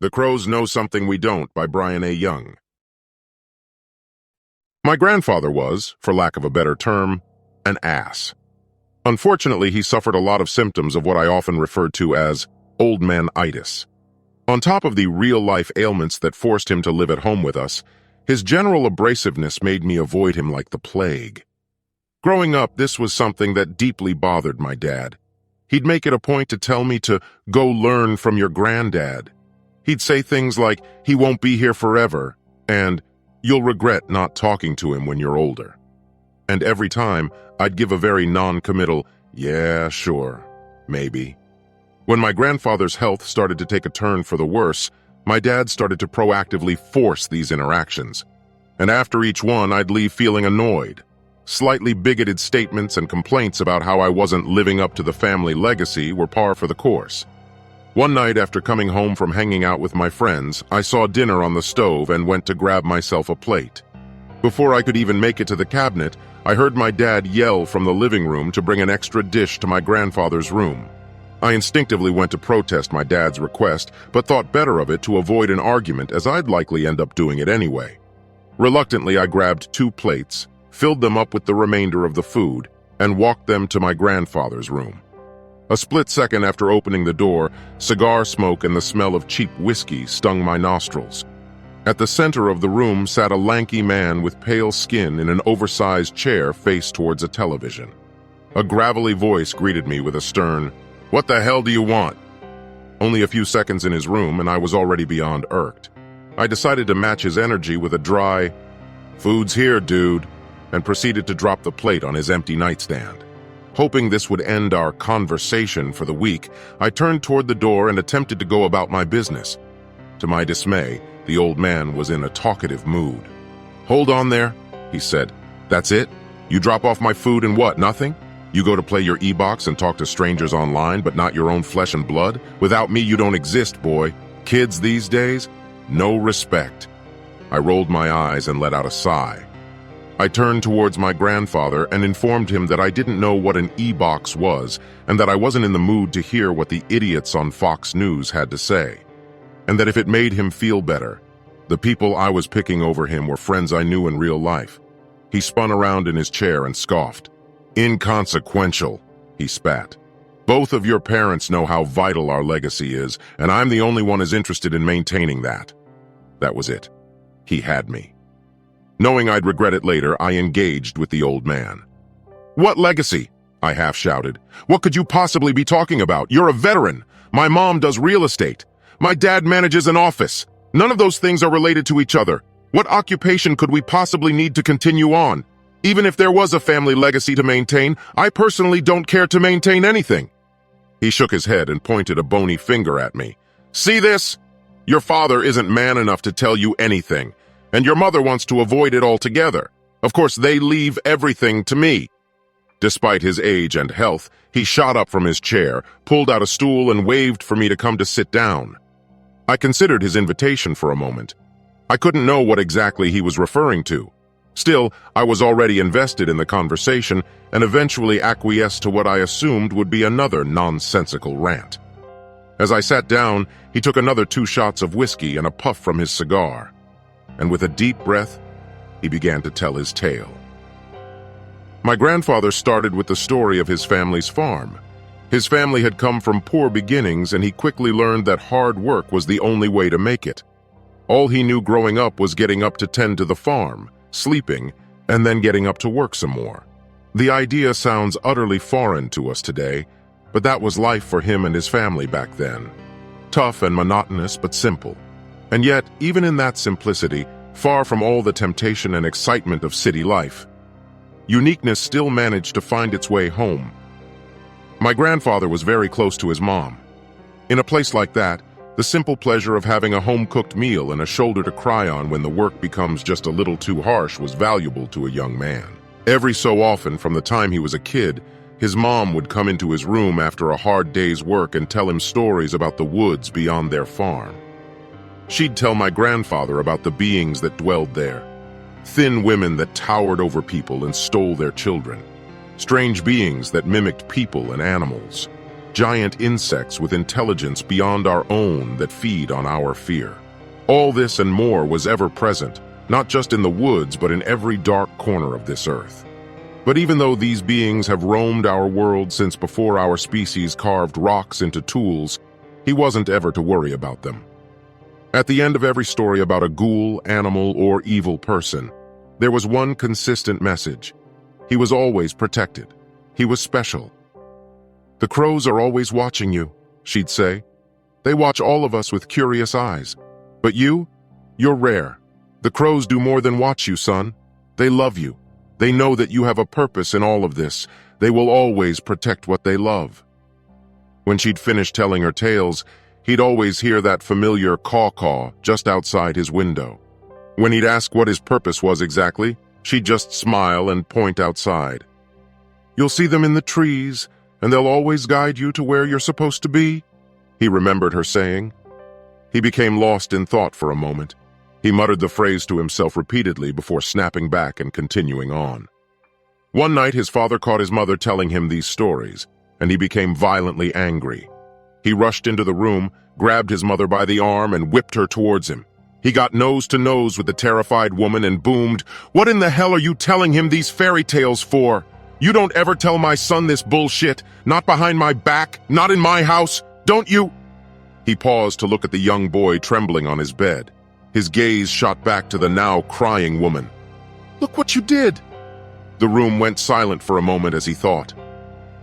The Crows Know Something We Don't by Bryan A. My grandfather was, for lack of a better term, an ass. Unfortunately, he suffered a lot of symptoms of what I often referred to as old man-itis. On top of the real-life ailments that forced him to live at home with us, his general abrasiveness made me avoid him like the plague. Growing up, this was something that deeply bothered my dad. He'd make it a point to tell me to go learn from your granddad. He'd say things like, "He won't be here forever," and "You'll regret not talking to him when you're older." And every time, I'd give a very non-committal, "Yeah, sure, maybe." When my grandfather's health started to take a turn for the worse, my dad started to proactively force these interactions. And after each one, I'd leave feeling annoyed. Slightly bigoted statements and complaints about how I wasn't living up to the family legacy were par for the course. One night after coming home from hanging out with my friends, I saw dinner on the stove and went to grab myself a plate. Before I could even make it to the cabinet, I heard my dad yell from the living room to bring an extra dish to my grandfather's room. I instinctively went to protest my dad's request, but thought better of it to avoid an argument, as I'd likely end up doing it anyway. Reluctantly, I grabbed 2 plates, filled them up with the remainder of the food, and walked them to my grandfather's room. A split second after opening the door, cigar smoke and the smell of cheap whiskey stung my nostrils. At the center of the room sat a lanky man with pale skin in an oversized chair faced towards a television. A gravelly voice greeted me with a stern, "What the hell do you want?" Only a few seconds in his room, and I was already beyond irked. I decided to match his energy with a dry, "Food's here, dude," and proceeded to drop the plate on his empty nightstand. Hoping this would end our conversation for the week, I turned toward the door and attempted to go about my business. To my dismay, the old man was in a talkative mood. "Hold on there," he said. "That's it? You drop off my food and what, nothing? You go to play your e-box and talk to strangers online, but not your own flesh and blood? Without me, you don't exist, boy. Kids these days? No respect." I rolled my eyes and let out a sigh. I turned towards my grandfather and informed him that I didn't know what an e-box was and that I wasn't in the mood to hear what the idiots on Fox News had to say, and that if it made him feel better, the people I was picking over him were friends I knew in real life. He spun around in his chair and scoffed. "Inconsequential," he spat. "Both of your parents know how vital our legacy is, and I'm the only one as interested in maintaining that." That was it. He had me. Knowing I'd regret it later, I engaged with the old man. "What legacy?" I half shouted. "What could you possibly be talking about? You're a veteran. My mom does real estate. My dad manages an office. None of those things are related to each other. What occupation could we possibly need to continue on? Even if there was a family legacy to maintain, I personally don't care to maintain anything." He shook his head and pointed a bony finger at me. "See this? Your father isn't man enough to tell you anything, and your mother wants to avoid it altogether. Of course, they leave everything to me." Despite his age and health, he shot up from his chair, pulled out a stool, and waved for me to come to sit down. I considered his invitation for a moment. I couldn't know what exactly he was referring to. Still, I was already invested in the conversation and eventually acquiesced to what I assumed would be another nonsensical rant. As I sat down, he took another 2 shots of whiskey and a puff from his cigar, and with a deep breath, he began to tell his tale. My grandfather started with the story of his family's farm. His family had come from poor beginnings, and he quickly learned that hard work was the only way to make it. All he knew growing up was getting up to tend to the farm, sleeping, and then getting up to work some more. The idea sounds utterly foreign to us today, but that was life for him and his family back then. Tough and monotonous, but simple. And yet, even in that simplicity, far from all the temptation and excitement of city life, uniqueness still managed to find its way home. My grandfather was very close to his mom. In a place like that, the simple pleasure of having a home-cooked meal and a shoulder to cry on when the work becomes just a little too harsh was valuable to a young man. Every so often, from the time he was a kid, his mom would come into his room after a hard day's work and tell him stories about the woods beyond their farm. She'd tell my grandfather about the beings that dwelled there, thin women that towered over people and stole their children, strange beings that mimicked people and animals. giant insects with intelligence beyond our own that feed on our fear. All this and more was ever present, not just in the woods, but in every dark corner of this earth. But even though these beings have roamed our world since before our species carved rocks into tools, he wasn't ever to worry about them. At the end of every story about a ghoul, animal, or evil person, there was one consistent message. He was always protected. He was special. "The crows are always watching you," she'd say. "They watch all of us with curious eyes. But you're rare. The crows do more than watch you, son. They love you. They know that you have a purpose in all of this. They will always protect what they love." When she'd finished telling her tales, he'd always hear that familiar caw-caw just outside his window. When he'd ask what his purpose was exactly, she'd just smile and point outside. "You'll see them in the trees, and they'll always guide you to where you're supposed to be," he remembered her saying. He became lost in thought for a moment. He muttered the phrase to himself repeatedly before snapping back and continuing on. One night, his father caught his mother telling him these stories, and he became violently angry. He rushed into the room, grabbed his mother by the arm, and whipped her towards him. He got nose to nose with the terrified woman and boomed, "What in the hell are you telling him these fairy tales for? You don't ever tell my son this bullshit, not behind my back, not in my house, don't you?" He paused to look at the young boy trembling on his bed. His gaze shot back to the now crying woman. "Look what you did!" The room went silent for a moment as he thought.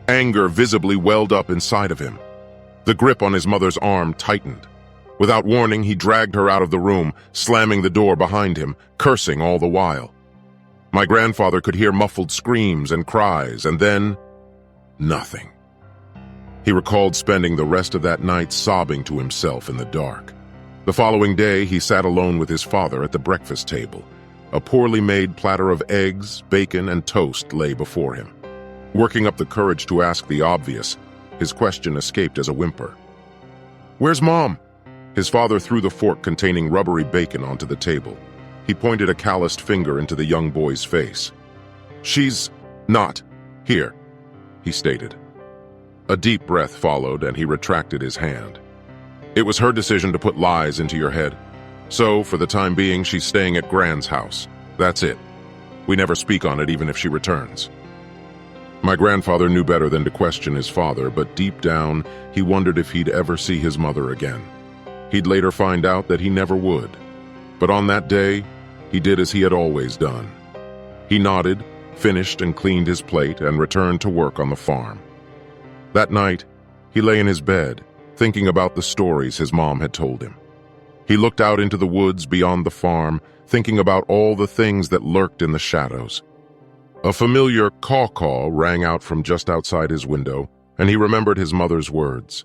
Anger visibly welled up inside of him. The grip on his mother's arm tightened. Without warning, he dragged her out of the room, slamming the door behind him, cursing all the while. My grandfather could hear muffled screams and cries, and then nothing. He recalled spending the rest of that night sobbing to himself in the dark. The following day, he sat alone with his father at the breakfast table. A poorly made platter of eggs, bacon, and toast lay before him. Working up the courage to ask the obvious, his question escaped as a whimper. "Where's Mom?" His father threw the fork containing rubbery bacon onto the table. He pointed a calloused finger into the young boy's face. "She's not here," he stated. A deep breath followed, and he retracted his hand. "It was her decision to put lies into your head. So, for the time being, she's staying at Gran's house. That's it. We never speak on it, even if she returns." My grandfather knew better than to question his father, but deep down, he wondered if he'd ever see his mother again. He'd later find out that he never would. But on that day, he did as he had always done. He nodded, finished and cleaned his plate, and returned to work on the farm. That night, he lay in his bed, thinking about the stories his mom had told him. He looked out into the woods beyond the farm, thinking about all the things that lurked in the shadows. A familiar caw-caw rang out from just outside his window, and he remembered his mother's words.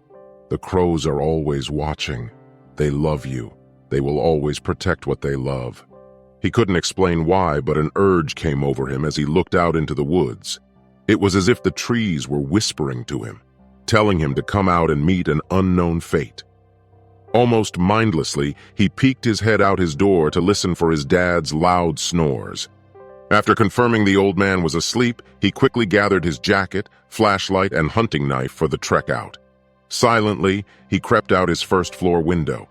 "The crows are always watching. They love you. They will always protect what they love." He couldn't explain why, but an urge came over him as he looked out into the woods. It was as if the trees were whispering to him, telling him to come out and meet an unknown fate. Almost mindlessly, he peeked his head out his door to listen for his dad's loud snores. After confirming the old man was asleep, he quickly gathered his jacket, flashlight, and hunting knife for the trek out. Silently, he crept out his first-floor window.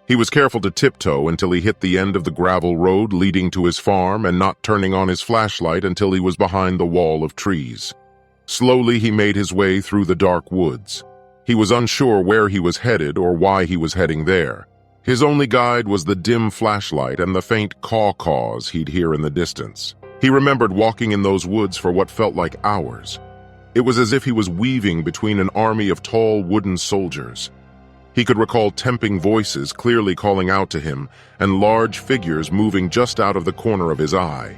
He was careful to tiptoe until he hit the end of the gravel road leading to his farm and not turning on his flashlight until he was behind the wall of trees. Slowly, he made his way through the dark woods. He was unsure where he was headed or why he was heading there. His only guide was the dim flashlight and the faint caw-caws he'd hear in the distance. He remembered walking in those woods for what felt like hours. It was as if he was weaving between an army of tall wooden soldiers. He could recall tempting voices clearly calling out to him and large figures moving just out of the corner of his eye.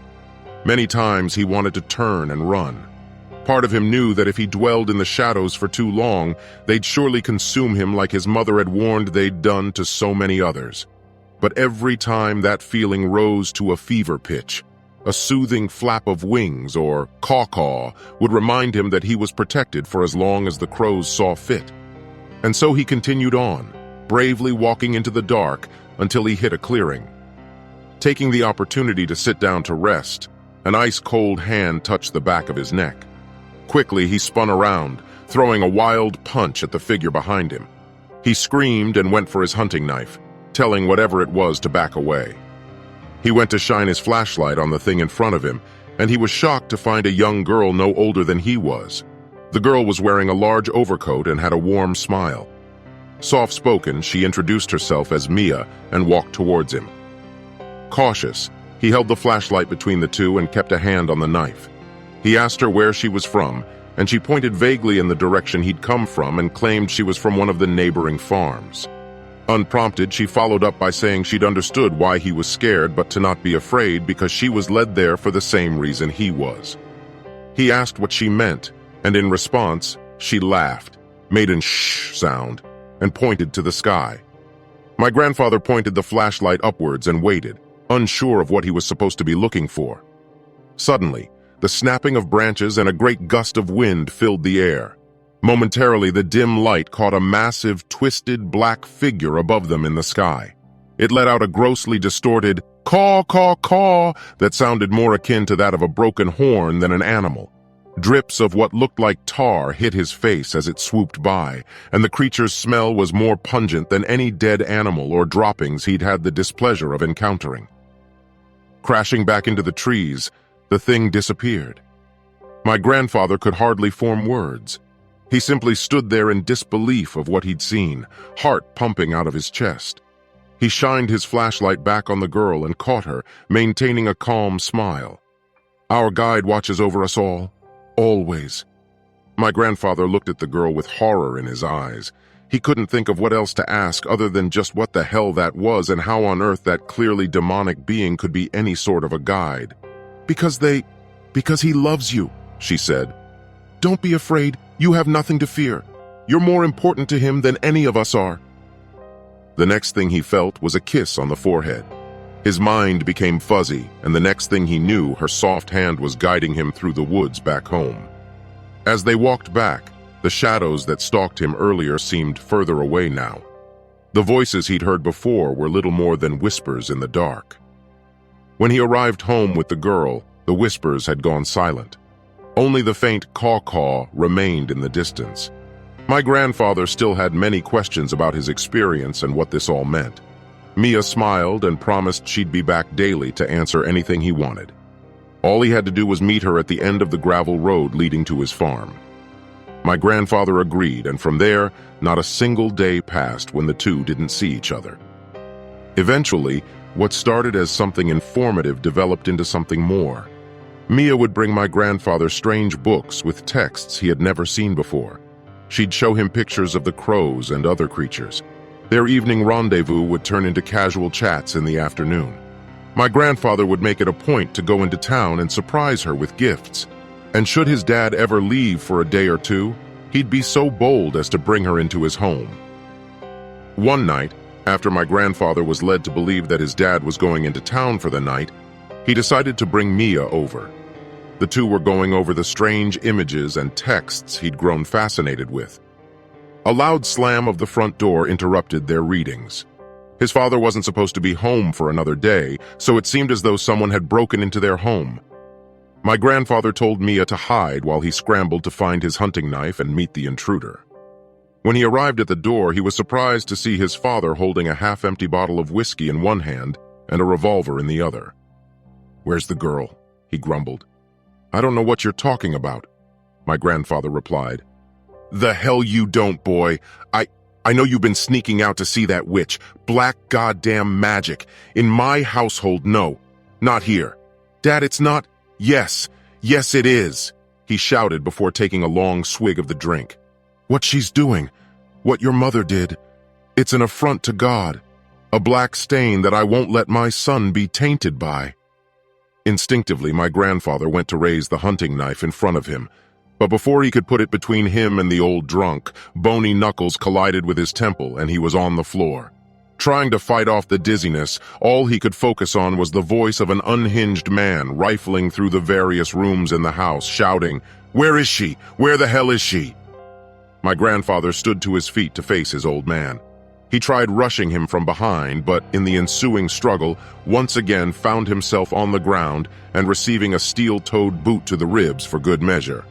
Many times he wanted to turn and run. Part of him knew that if he dwelled in the shadows for too long, they'd surely consume him like his mother had warned they'd done to so many others. But every time that feeling rose to a fever pitch, a soothing flap of wings or caw-caw would remind him that he was protected for as long as the crows saw fit. And so he continued on, bravely walking into the dark until he hit a clearing. Taking the opportunity to sit down to rest, an ice-cold hand touched the back of his neck. Quickly, he spun around, throwing a wild punch at the figure behind him. He screamed and went for his hunting knife, telling whatever it was to back away. He went to shine his flashlight on the thing in front of him, and he was shocked to find a young girl no older than he was. The girl was wearing a large overcoat and had a warm smile. Soft-spoken, she introduced herself as Mia and walked towards him. Cautious, he held the flashlight between the two and kept a hand on the knife. He asked her where she was from, and she pointed vaguely in the direction he'd come from and claimed she was from one of the neighboring farms. Unprompted, she followed up by saying she'd understood why he was scared but to not be afraid because she was led there for the same reason he was. He asked what she meant, and in response, she laughed, made an shh sound, and pointed to the sky. My grandfather pointed the flashlight upwards and waited, unsure of what he was supposed to be looking for. Suddenly, the snapping of branches and a great gust of wind filled the air. Momentarily, the dim light caught a massive, twisted black figure above them in the sky. It let out a grossly distorted caw, caw, caw that sounded more akin to that of a broken horn than an animal. Drips of what looked like tar hit his face as it swooped by, and the creature's smell was more pungent than any dead animal or droppings he'd had the displeasure of encountering. Crashing back into the trees, the thing disappeared. My grandfather could hardly form words. He simply stood there in disbelief of what he'd seen, heart pumping out of his chest. He shined his flashlight back on the girl and caught her, maintaining a calm smile. "Our guide watches over us all, always." My grandfather looked at the girl with horror in his eyes. He couldn't think of what else to ask other than just what the hell that was and how on earth that clearly demonic being could be any sort of a guide. Because he loves you," she said. "Don't be afraid. You have nothing to fear. You're more important to him than any of us are." The next thing he felt was a kiss on the forehead. His mind became fuzzy, and the next thing he knew, her soft hand was guiding him through the woods back home. As they walked back, the shadows that stalked him earlier seemed further away now. The voices he'd heard before were little more than whispers in the dark. When he arrived home with the girl, the whispers had gone silent. Only the faint caw-caw remained in the distance. My grandfather still had many questions about his experience and what this all meant. Mia smiled and promised she'd be back daily to answer anything he wanted. All he had to do was meet her at the end of the gravel road leading to his farm. My grandfather agreed, and from there, not a single day passed when the two didn't see each other. Eventually, what started as something informative developed into something more. Mia would bring my grandfather strange books with texts he had never seen before. She'd show him pictures of the crows and other creatures. Their evening rendezvous would turn into casual chats in the afternoon. My grandfather would make it a point to go into town and surprise her with gifts. And should his dad ever leave for a day or two, he'd be so bold as to bring her into his home. One night, after my grandfather was led to believe that his dad was going into town for the night, he decided to bring Mia over. The two were going over the strange images and texts he'd grown fascinated with. A loud slam of the front door interrupted their readings. His father wasn't supposed to be home for another day, so it seemed as though someone had broken into their home. My grandfather told Mia to hide while he scrambled to find his hunting knife and meet the intruder. When he arrived at the door, he was surprised to see his father holding a half-empty bottle of whiskey in one hand and a revolver in the other. "Where's the girl?" he grumbled. "I don't know what you're talking about," my grandfather replied. "The hell you don't, boy. I know you've been sneaking out to see that witch. Black goddamn magic. In my household, no. Not here. Dad, it's not. Yes it is," he shouted before taking a long swig of the drink. "What she's doing, what your mother did, it's an affront to God. A black stain that I won't let my son be tainted by." Instinctively, my grandfather went to raise the hunting knife in front of him. But before he could put it between him and the old drunk, bony knuckles collided with his temple and he was on the floor. Trying to fight off the dizziness, all he could focus on was the voice of an unhinged man rifling through the various rooms in the house, shouting, "Where is she? Where the hell is she?" My grandfather stood to his feet to face his old man. He tried rushing him from behind, but in the ensuing struggle, once again found himself on the ground and receiving a steel-toed boot to the ribs for good measure.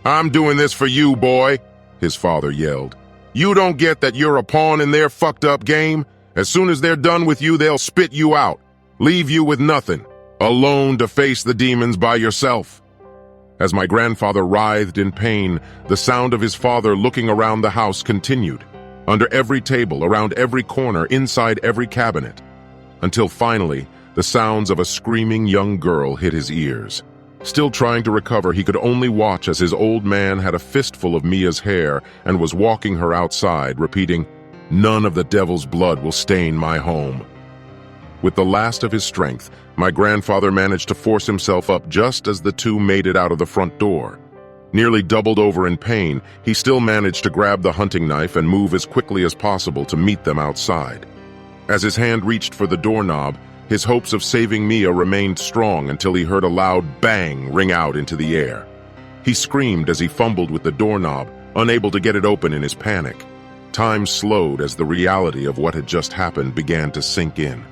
"I'm doing this for you, boy," his father yelled. "You don't get that you're a pawn in their fucked up game? As soon as they're done with you, they'll spit you out, leave you with nothing, alone to face the demons by yourself." As my grandfather writhed in pain, the sound of his father looking around the house continued, under every table, around every corner, inside every cabinet, until finally, the sounds of a screaming young girl hit his ears. Still trying to recover, he could only watch as his old man had a fistful of Mia's hair and was walking her outside, repeating, "None of the devil's blood will stain my home." With the last of his strength, my grandfather managed to force himself up just as the two made it out of the front door. Nearly doubled over in pain, he still managed to grab the hunting knife and move as quickly as possible to meet them outside. As his hand reached for the doorknob, his hopes of saving Mia remained strong until he heard a loud bang ring out into the air. He screamed as he fumbled with the doorknob, unable to get it open in his panic. Time slowed as the reality of what had just happened began to sink in.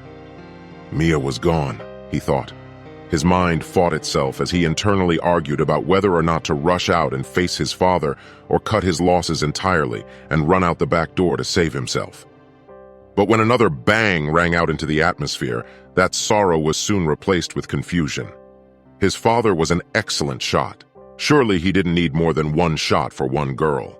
Mia was gone, he thought. His mind fought itself as he internally argued about whether or not to rush out and face his father or cut his losses entirely and run out the back door to save himself. But when another bang rang out into the atmosphere, that sorrow was soon replaced with confusion. His father was an excellent shot. Surely he didn't need more than one shot for one girl.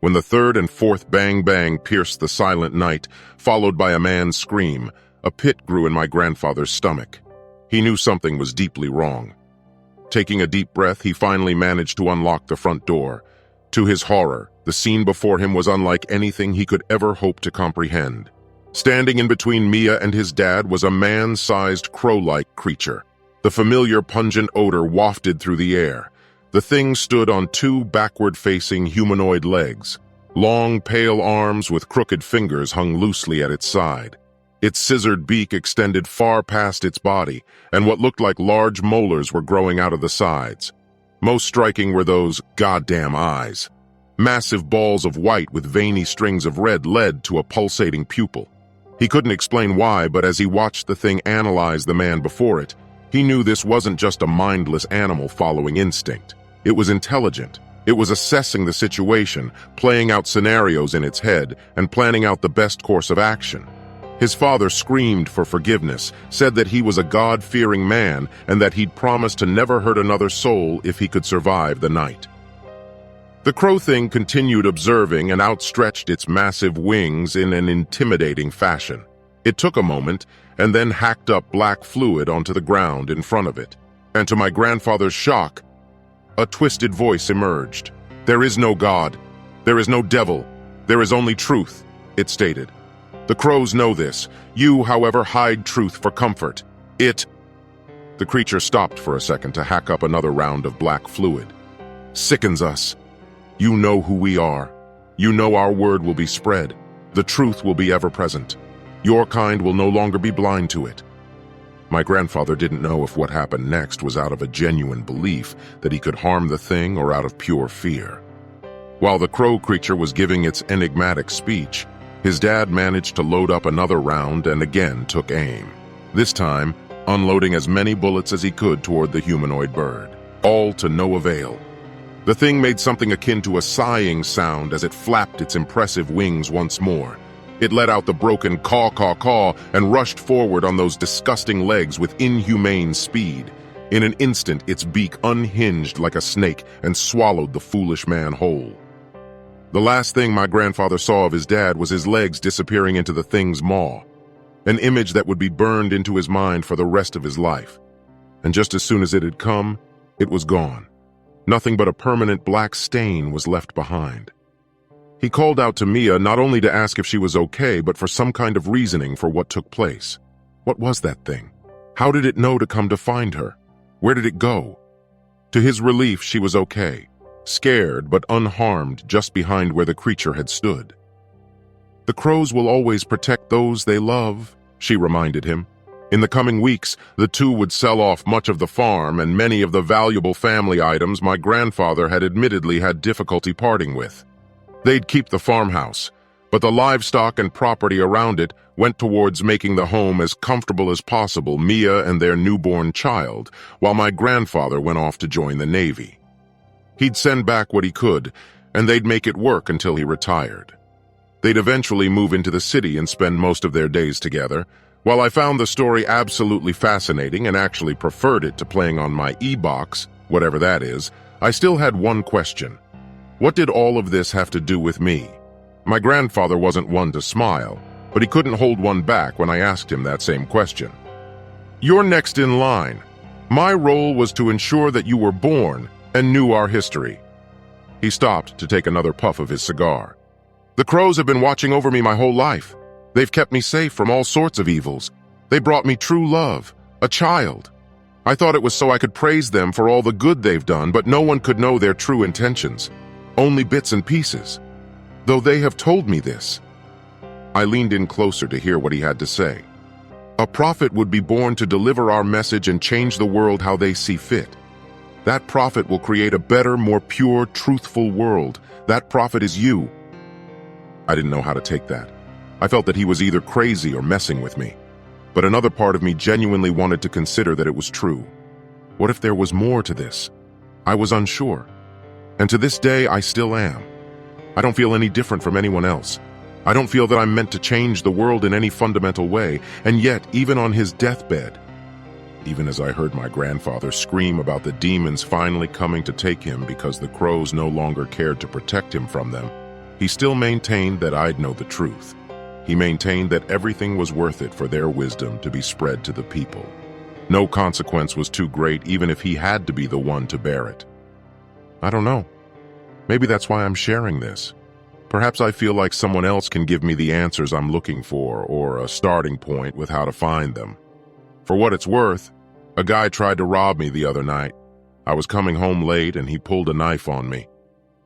When the third and fourth bang-bang pierced the silent night, followed by a man's scream, a pit grew in my grandfather's stomach. He knew something was deeply wrong. Taking a deep breath, he finally managed to unlock the front door. To his horror, the scene before him was unlike anything he could ever hope to comprehend. Standing in between Mia and his dad was a man-sized crow-like creature. The familiar pungent odor wafted through the air. The thing stood on two backward-facing humanoid legs. Long, pale arms with crooked fingers hung loosely at its side. Its scissored beak extended far past its body, and what looked like large molars were growing out of the sides. Most striking were those goddamn eyes. Massive balls of white with veiny strings of red led to a pulsating pupil. He couldn't explain why, but as he watched the thing analyze the man before it, he knew this wasn't just a mindless animal following instinct. It was intelligent. It was assessing the situation, playing out scenarios in its head, and planning out the best course of action. His father screamed for forgiveness, said that he was a God-fearing man and that he'd promised to never hurt another soul if he could survive the night. The crow thing continued observing and outstretched its massive wings in an intimidating fashion. It took a moment and then hacked up black fluid onto the ground in front of it. And to my grandfather's shock, a twisted voice emerged. "There is no God. There is no devil. There is only truth," it stated. "The crows know this. You, however, hide truth for comfort. It—" The creature stopped for a second to hack up another round of black fluid. "Sickens us. You know who we are. You know our word will be spread. The truth will be ever present. Your kind will no longer be blind to it." My grandfather didn't know if what happened next was out of a genuine belief that he could harm the thing or out of pure fear. While the crow creature was giving its enigmatic speech, his dad managed to load up another round and again took aim. This time, unloading as many bullets as he could toward the humanoid bird, all to no avail. The thing made something akin to a sighing sound as it flapped its impressive wings once more. It let out the broken caw, caw, caw and rushed forward on those disgusting legs with inhumane speed. In an instant, its beak unhinged like a snake and swallowed the foolish man whole. The last thing my grandfather saw of his dad was his legs disappearing into the thing's maw, an image that would be burned into his mind for the rest of his life. And just as soon as it had come, it was gone. Nothing but a permanent black stain was left behind. He called out to Mia not only to ask if she was okay, but for some kind of reasoning for what took place. What was that thing? How did it know to come to find her? Where did it go? To his relief, she was okay, scared but unharmed just behind where the creature had stood. "The crows will always protect those they love," she reminded him. In the coming weeks, the two would sell off much of the farm and many of the valuable family items my grandfather had admittedly had difficulty parting with. They'd keep the farmhouse, but the livestock and property around it went towards making the home as comfortable as possible, Mia and their newborn child, while my grandfather went off to join the Navy. He'd send back what he could, and they'd make it work until he retired. They'd eventually move into the city and spend most of their days together. While I found the story absolutely fascinating and actually preferred it to playing on my e-box, whatever that is, I still had one question. What did all of this have to do with me? My grandfather wasn't one to smile, but he couldn't hold one back when I asked him that same question. You're next in line. My role was to ensure that you were born and knew our history. He stopped to take another puff of his cigar. The crows have been watching over me my whole life. They've kept me safe from all sorts of evils. They brought me true love, a child. I thought it was so I could praise them for all the good they've done, but no one could know their true intentions. Only bits and pieces. Though they have told me this. I leaned in closer to hear what he had to say. A prophet would be born to deliver our message and change the world how they see fit. That prophet will create a better, more pure, truthful world. That prophet is you. I didn't know how to take that. I felt that he was either crazy or messing with me. But another part of me genuinely wanted to consider that it was true. What if there was more to this? I was unsure. And to this day, I still am. I don't feel any different from anyone else. I don't feel that I'm meant to change the world in any fundamental way, and yet, even on his deathbed, even as I heard my grandfather scream about the demons finally coming to take him because the crows no longer cared to protect him from them, he still maintained that I'd know the truth. He maintained that everything was worth it for their wisdom to be spread to the people. No consequence was too great even if he had to be the one to bear it. I don't know. Maybe that's why I'm sharing this. Perhaps I feel like someone else can give me the answers I'm looking for or a starting point with how to find them. For what it's worth, a guy tried to rob me the other night. I was coming home late and he pulled a knife on me.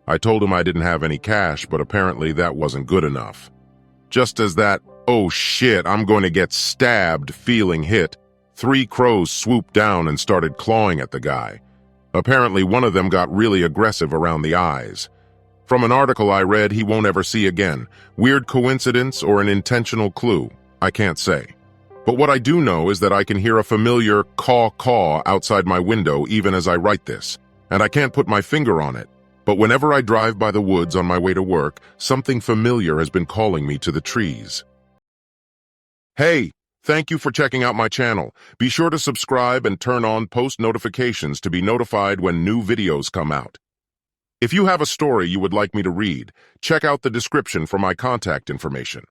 I told him I didn't have any cash, but apparently that wasn't good enough. Just as that, oh shit, I'm going to get stabbed feeling hit, 3 crows swooped down and started clawing at the guy. Apparently one of them got really aggressive around the eyes. From an article I read, he won't ever see again. Weird coincidence or an intentional clue, I can't say. But what I do know is that I can hear a familiar caw-caw outside my window even as I write this, and I can't put my finger on it. But whenever I drive by the woods on my way to work, something familiar has been calling me to the trees. Hey, thank you for checking out my channel. Be sure to subscribe and turn on post notifications to be notified when new videos come out. If you have a story you would like me to read, check out the description for my contact information.